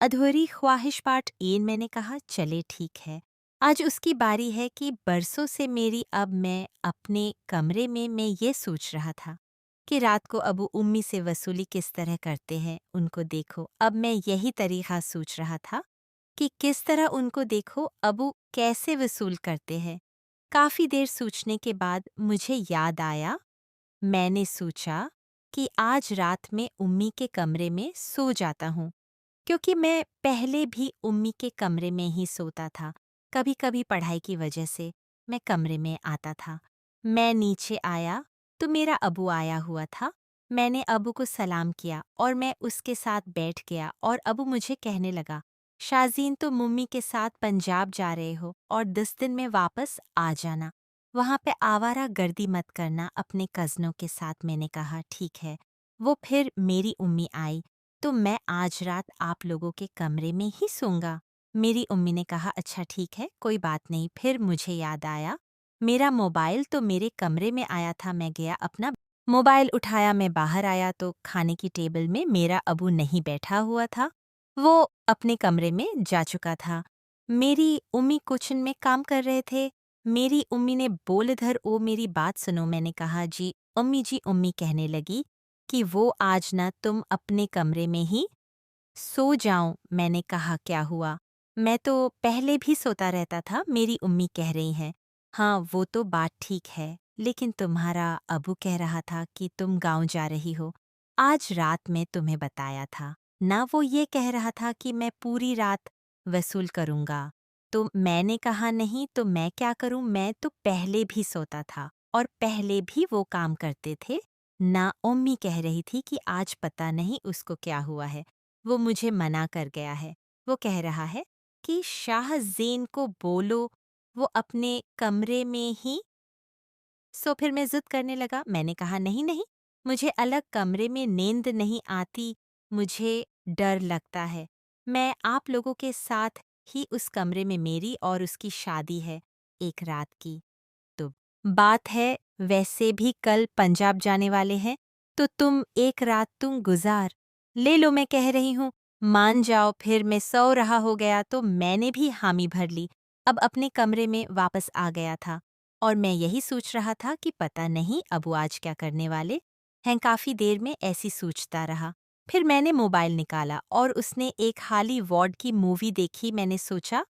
अधूरी ख्वाहिश पार्ट 1 मैंने कहा चले ठीक है। आज उसकी बारी है कि बरसों से मेरी अब मैं अपने कमरे में मैं ये सोच रहा था कि रात को अबू उम्मी से वसूली किस तरह करते हैं उनको देखो। अब मैं यही तरीक़ा सोच रहा था कि किस तरह उनको देखो अबू कैसे वसूल करते हैं। काफ़ी देर सोचने के बाद मुझे याद आया, मैंने सोचा कि आज रात में उम्मी के कमरे में सो जाता हूँ, क्योंकि मैं पहले भी उम्मी के कमरे में ही सोता था। कभी-कभी पढ़ाई की वजह से मैं कमरे में आता था। मैं नीचे आया तो मेरा अबू आया हुआ था। मैंने अबू को सलाम किया और मैं उसके साथ बैठ गया और अबू मुझे कहने लगा, शाज़ीन तुम मम्मी के साथ पंजाब जा रहे हो और 10 दिन में वापस आ जाना। वहाँ पे आवारा गर्दी मत करना अपने कज़नों के साथ। मैंने कहा ठीक है। वो फिर मेरी उम्मी आई तो मैं आज रात आप लोगों के कमरे में ही सोऊंगा। मेरी उम्मी ने कहा अच्छा ठीक है, कोई बात नहीं। फिर मुझे याद आया, मेरा मोबाइल तो मेरे कमरे में आया था। मैं गया अपना मोबाइल उठाया, मैं बाहर आया तो खाने की टेबल में मेरा अबू नहीं बैठा हुआ था, वो अपने कमरे में जा चुका था। मेरी उम्मी किचन में काम कर रहे थे। मेरी उम्मी ने बोल इधर ओ मेरी बात सुनो। मैंने कहा जी जी। उम्मी कहने लगी कि वो आज ना तुम अपने कमरे में ही सो जाऊं। मैंने कहा क्या हुआ? मैं तो पहले भी सोता रहता था। मेरी उम्मी कह रही हैं हाँ वो तो बात ठीक है, लेकिन तुम्हारा अबू कह रहा था कि तुम गांव जा रही हो। आज रात में तुम्हें बताया था ना, वो ये कह रहा था कि मैं पूरी रात वसूल करूंगा। तो मैंने कहा नहीं तो मैं क्या करूं, मैं तो पहले भी सोता था और पहले भी वो काम करते थे ना। उम्मी कह रही थी कि आज पता नहीं उसको क्या हुआ है, वो मुझे मना कर गया है। वो कह रहा है कि शाहज़ेन को बोलो वो अपने कमरे में ही। सो फिर मैं ज़िद करने लगा। मैंने कहा नहीं नहीं, मुझे अलग कमरे में नींद नहीं आती, मुझे डर लगता है। मैं आप लोगों के साथ ही उस कमरे में, मेरी और उसकी शादी है एक रात की। तो बात है वैसे भी कल पंजाब जाने वाले हैं, तो तुम एक रात तुम गुजार ले लो। मैं कह रही हूँ मान जाओ। फिर मैं सो रहा हो गया तो मैंने भी हामी भर ली। अब अपने कमरे में वापस आ गया था और मैं यही सोच रहा था कि पता नहीं अबू आज क्या करने वाले हैं। काफ़ी देर में ऐसी सोचता रहा। फिर मैंने मोबाइल निकाला और उसने एक हॉलीवुड की मूवी देखी। मैंने सोचा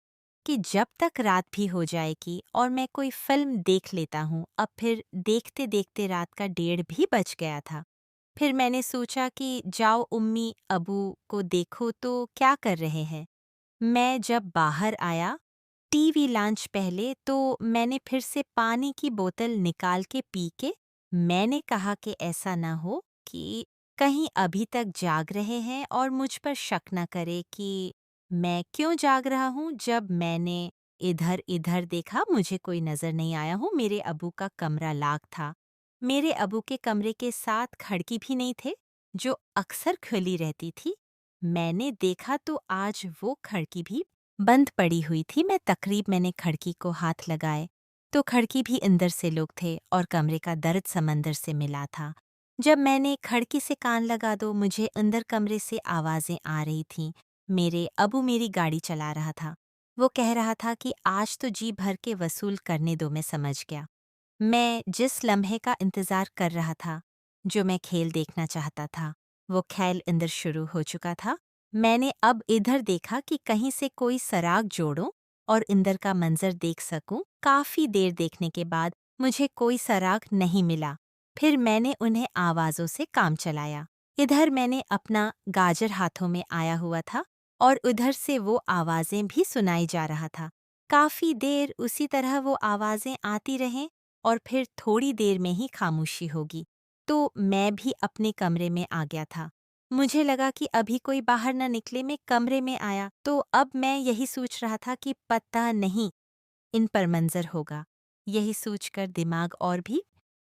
कि जब तक रात भी हो जाएगी और मैं कोई फिल्म देख लेता हूँ। अब फिर देखते देखते रात का 1:30 भी बज गया था। फिर मैंने सोचा कि जाओ उम्मी अबू को देखो तो क्या कर रहे हैं। मैं जब बाहर आया टीवी लंच पहले तो मैंने फिर से पानी की बोतल निकाल के पी के मैंने कहा कि ऐसा ना हो कि कहीं अभी तक जाग रहे हैं और मुझ पर शक न करे कि मैं क्यों जाग रहा हूँ। जब मैंने इधर इधर देखा मुझे कोई नज़र नहीं आया हूँ। मेरे अबू का कमरा लॉक था। मेरे अबू के कमरे के साथ खिड़की भी नहीं थे जो अक्सर खुली रहती थी। मैंने देखा तो आज वो खिड़की भी बंद पड़ी हुई थी। मैंने खिड़की को हाथ लगाए तो खिड़की भी अंदर से लोग थे और कमरे का दर्द समंदर से मिला था। जब मैंने खिड़की से कान लगा दो मुझे अंदर कमरे से आवाज़ें आ रही थीं। मेरे अबू मेरी गाड़ी चला रहा था। वो कह रहा था कि आज तो जी भर के वसूल करने दो। मैं समझ गया। मैं जिस लम्हे का इंतज़ार कर रहा था, जो मैं खेल देखना चाहता था, वो खेल अंदर शुरू हो चुका था। मैंने अब इधर देखा कि कहीं से कोई सराग जोड़ूं और अंदर का मंजर देख सकूं। काफ़ी देर देखने के बाद मुझे कोई सराग नहीं मिला। फिर मैंने उन्हें आवाज़ों से काम चलाया। इधर मैंने अपना गाजर हाथों में आया हुआ था और उधर से वो आवाज़ें भी सुनाई जा रहा था। काफ़ी देर उसी तरह वो आवाज़ें आती रहें और फिर थोड़ी देर में ही खामोशी होगी। तो मैं भी अपने कमरे में आ गया था। मुझे लगा कि अभी कोई बाहर न निकले। मैं कमरे में आया तो अब मैं यही सोच रहा था कि पता नहीं इन पर मंजर होगा। यही सोचकर दिमाग और भी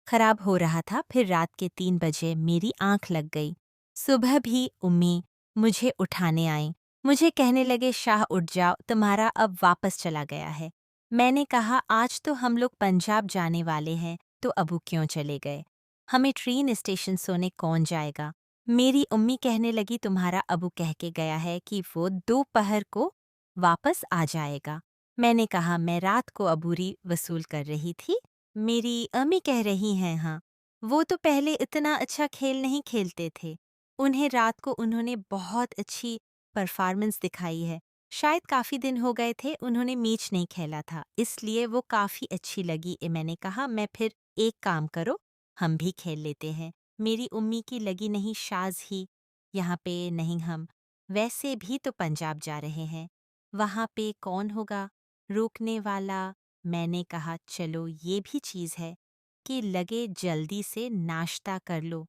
खराब हो रहा था। फिर रात के 3 बजे मेरी आंख लग गई। सुबह भी उम्मी मुझे उठाने आई। मुझे कहने लगे शाह उठ जाओ, तुम्हारा अब वापस चला गया है। मैंने कहा आज तो हम लोग पंजाब जाने वाले हैं तो अबू क्यों चले गए? हमें ट्रेन स्टेशन सोने कौन जाएगा? मेरी उम्मी कहने लगी तुम्हारा अबू कह के गया है कि वो दोपहर को वापस आ जाएगा। मैंने कहा मैं रात को अबूरी वसूल कर रही थी। मेरी अम्मी कह रही हैं हाँ, वो तो पहले इतना अच्छा खेल नहीं खेलते थे। उन्हें रात को उन्होंने बहुत अच्छी परफॉर्मेंस दिखाई है। शायद काफ़ी दिन हो गए थे उन्होंने मैच नहीं खेला था, इसलिए वो काफ़ी अच्छी लगी। मैंने कहा मैं फिर एक काम करो, हम भी खेल लेते हैं। मेरी उम्मी की लगी नहीं शाज़ ही, यहाँ पे नहीं हम, वैसे भी तो पंजाब जा रहे हैं, वहाँ पे कौन होगा रोकने वाला। मैंने कहा चलो ये भी चीज़ है कि लगे जल्दी से नाश्ता कर लो,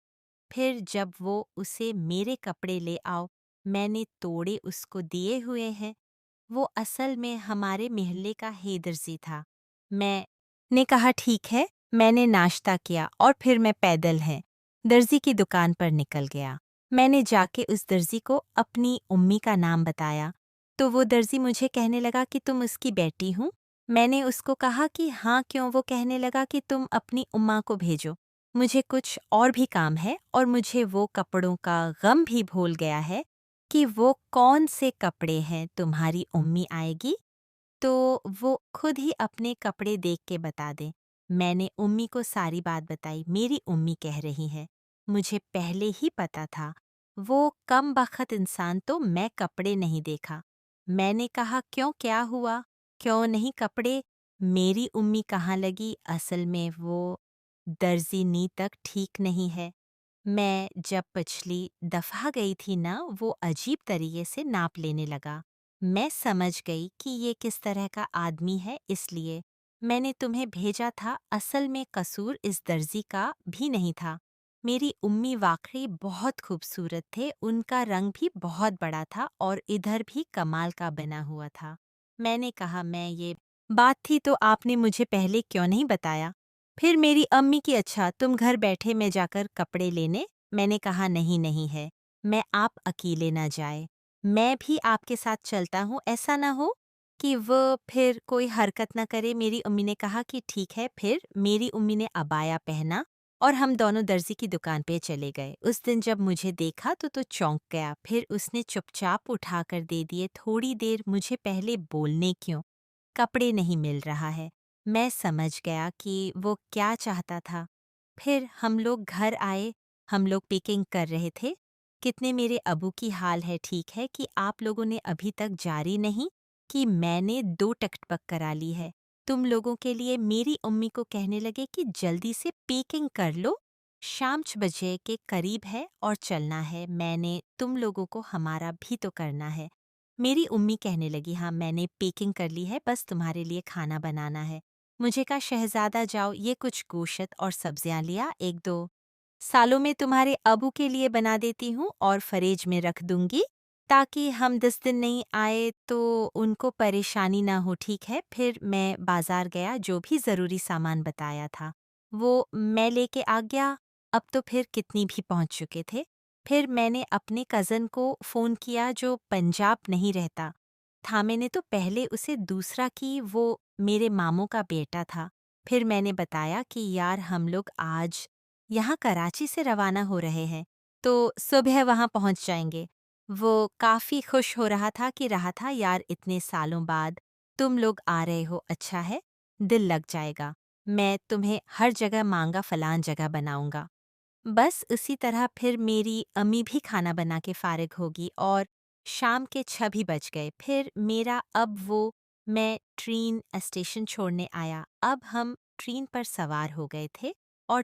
फिर जब वो उसे मेरे कपड़े ले आओ, मैंने तोड़े उसको दिए हुए हैं। वो असल में हमारे मोहल्ले का हैदरजी था। मैंने कहा ठीक है, मैंने नाश्ता किया और फिर मैं पैदल है दर्जी की दुकान पर निकल गया। मैंने जाके उस दर्जी को अपनी उम्मी का नाम बताया, तो वो दर्जी मुझे कहने लगा कि तुम उसकी बेटी हूँ। मैंने उसको कहा कि हाँ क्यों। वो कहने लगा कि तुम अपनी उम्मा को भेजो, मुझे कुछ और भी काम है। और मुझे वो कपड़ों का गम भी भूल गया है कि वो कौन से कपड़े हैं। तुम्हारी उम्मी आएगी तो वो खुद ही अपने कपड़े देख के बता दे। मैंने उम्मी को सारी बात बताई। मेरी उम्मी कह रही है मुझे पहले ही पता था, वो कम बख्त इंसान तो मैं कपड़े नहीं देखा। मैंने कहा क्यों, क्या हुआ, क्यों नहीं कपड़े। मेरी उम्मी कहाँ लगी असल में वो दर्जी नी तक ठीक नहीं है। मैं जब पिछली दफ़ा गई थी ना, वो अजीब तरीके से नाप लेने लगा। मैं समझ गई कि ये किस तरह का आदमी है, इसलिए मैंने तुम्हें भेजा था। असल में कसूर इस दर्जी का भी नहीं था। मेरी उम्मी वाकई बहुत खूबसूरत थे, उनका रंग भी बहुत बड़ा था और इधर भी कमाल का बना हुआ था। मैंने कहा मैं ये बात थी तो आपने मुझे पहले क्यों नहीं बताया। फिर मेरी अम्मी की अच्छा तुम घर बैठे मैं जाकर कपड़े लेने। मैंने कहा नहीं नहीं है, मैं आप अकेले ना जाए, मैं भी आपके साथ चलता हूँ, ऐसा ना हो कि वो फिर कोई हरकत ना करे। मेरी अम्मी ने कहा कि ठीक है। फिर मेरी अम्मी ने अबाया पहना और हम दोनों दर्जी की दुकान पे चले गए। उस दिन जब मुझे देखा तो चौंक गया। फिर उसने चुपचाप उठाकर दे दिए। थोड़ी देर मुझे पहले बोलने क्यों, कपड़े नहीं मिल रहा है। मैं समझ गया कि वो क्या चाहता था। फिर हम लोग घर आए, हम लोग पिकिंग कर रहे थे। कितने मेरे अबू की हाल है, ठीक है कि आप लोगों ने अभी तक जारी नहीं कि मैंने 2 टिकट बुक करा ली है तुम लोगों के लिए। मेरी उम्मी को कहने लगे कि जल्दी से पैकिंग कर लो, शाम 6 बजे के करीब है और चलना है। मैंने तुम लोगों को हमारा भी तो करना है। मेरी उम्मी कहने लगी हाँ मैंने पैकिंग कर ली है, बस तुम्हारे लिए खाना बनाना है। मुझे कहा शहजादा जाओ, ये कुछ गोश्त और सब्जियां लिया, 1-2 सालों में तुम्हारे अबू के लिए बना देती हूँ और फ्रिज में रख दूंगी ताकि हम 10 दिन नहीं आए तो उनको परेशानी ना हो, ठीक है। फिर मैं बाजार गया, जो भी ज़रूरी सामान बताया था वो मैं लेके आ गया। अब तो फिर कितनी भी पहुंच चुके थे। फिर मैंने अपने कज़न को फ़ोन किया जो पंजाब नहीं रहता था। मैंने तो पहले उसे दूसरा की, वो मेरे मामू का बेटा था। फिर मैंने बताया कि यार हम लोग आज यहाँ कराची से रवाना हो रहे हैं, तो सुबह वहाँ पहुँच जाएंगे। वो काफ़ी खुश हो रहा था यार इतने सालों बाद तुम लोग आ रहे हो, अच्छा है, दिल लग जाएगा। मैं तुम्हें हर जगह मांगा फलान जगह बनाऊंगा। बस उसी तरह फिर मेरी अम्मी भी खाना बना के फारिग होगी और शाम के 6 भी बज गए। फिर मेरा अब वो मैं ट्रेन स्टेशन छोड़ने आया। अब हम ट्रेन पर सवार हो गए थे और